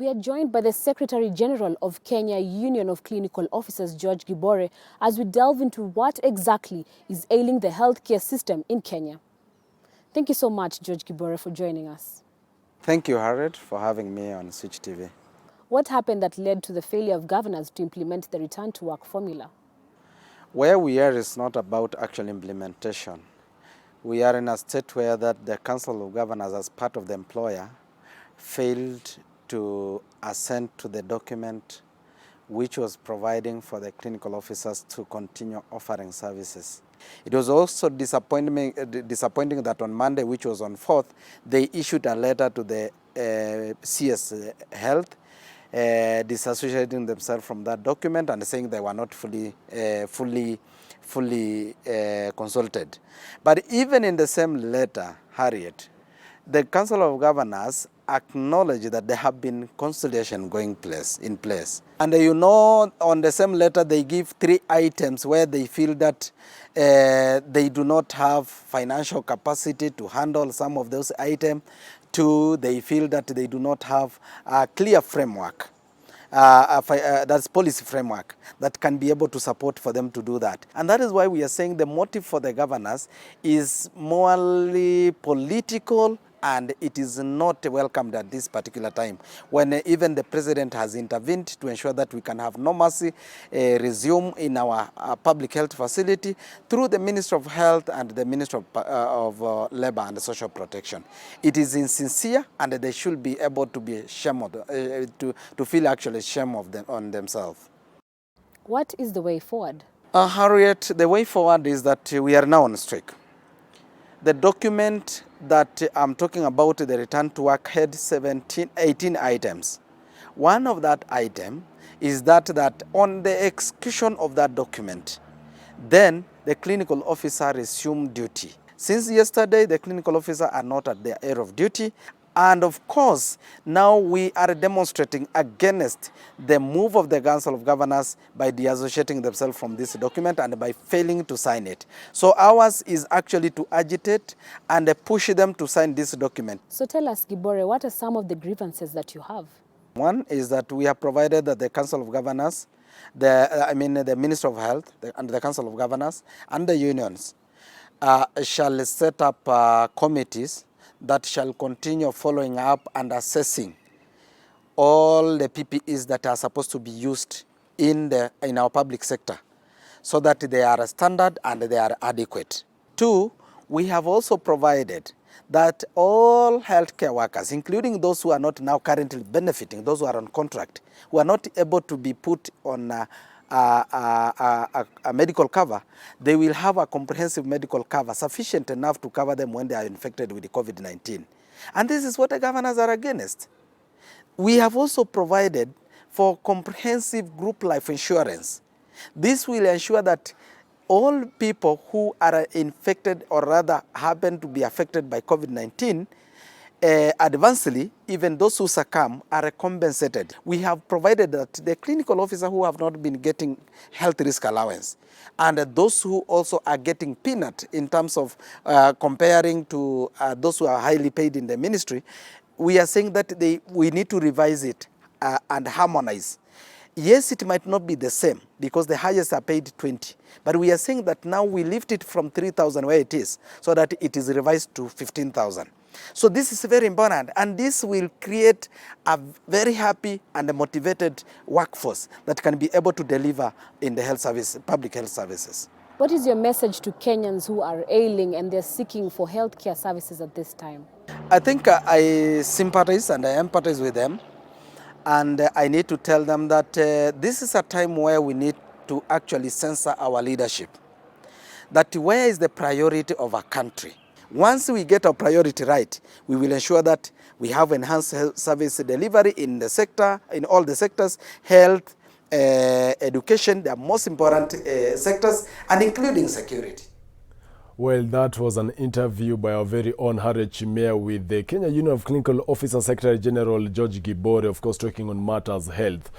We are joined by the Secretary General of Kenya Union of Clinical Officers, George Gibore, as we delve into what exactly is ailing the healthcare system in Kenya. Thank you so much, George Gibore, for joining us. Thank you, Harriet, for having me on Switch TV. What happened that led to the failure of governors to implement the return to work formula? Where we are is not about actual implementation. We are in a state where that the Council of Governors, as part of the employer, failed to assent to the document which was providing for the clinical officers to continue offering services. It was also disappointing that on Monday, which was on 4th, they issued a letter to the CS Health disassociating themselves from that document and saying they were not fully consulted. But even in the same letter, Harriet, the Council of Governors acknowledged that there have been consultation in place. And you know, on the same letter, they give 3 items where they feel that they do not have financial capacity to handle some of those items. 2, they feel that they do not have a clear framework, that's policy framework that can be able to support for them to do that. And that is why we are saying the motive for the governors is morally political, and it is not welcomed at this particular time, when even the president has intervened to ensure that we can have normalcy resume in our public health facility through the Ministry of Health and the Ministry of Labor and Social Protection. It is insincere, and they should be able to be ashamed, to feel actually shame on themselves. What is the way forward? Harriet, the way forward is that we are now on strike. The document that I'm talking about, the return to work, had 18 items. One of that item is that on the execution of that document, then the clinical officer resumed duty. Since yesterday, the clinical officers are not at their area of duty. And of course, now we are demonstrating against the move of the Council of Governors by deassociating themselves from this document and by failing to sign it. So ours is actually to agitate and push them to sign this document. So tell us, Gibore, what are some of the grievances that you have? One is that we have provided that the Council of Governors, the Minister of Health and the Council of Governors and the unions shall set up committees that shall continue following up and assessing all the PPEs that are supposed to be used in our public sector, so that they are standard and they are adequate. 2, we have also provided that all healthcare workers, including those who are not now currently benefiting, those who are on contract, who are not able to be put on a medical cover, they will have a comprehensive medical cover sufficient enough to cover them when they are infected with the COVID-19. And this is what the governors are against. We have also provided for comprehensive group life insurance. This will ensure that all people who are infected or rather happen to be affected by COVID-19 advancedly, even those who succumb, are compensated. We have provided that the clinical officer who have not been getting health risk allowance, and those who also are getting peanut in terms of comparing to those who are highly paid in the ministry, we are saying that we need to revise it and harmonize. Yes, it might not be the same because the highest are paid 20, but we are saying that now we lift it from 3,000 where it is, so that it is revised to 15,000. So this is very important, and this will create a very happy and a motivated workforce that can be able to deliver in the health service, public health services. What is your message to Kenyans who are ailing and they're seeking for healthcare services at this time? I think I sympathize and I empathize with them, and I need to tell them that this is a time where we need to actually censor our leadership. That where is the priority of our country? Once we get our priority right, we will ensure that we have enhanced health service delivery in the sector, in all the sectors, health, education, the most important sectors, and including security. Well, that was an interview by our very own Harriet Chimea with the Kenya Union of Clinical Officers Secretary General George Gibore, of course, talking on matters health.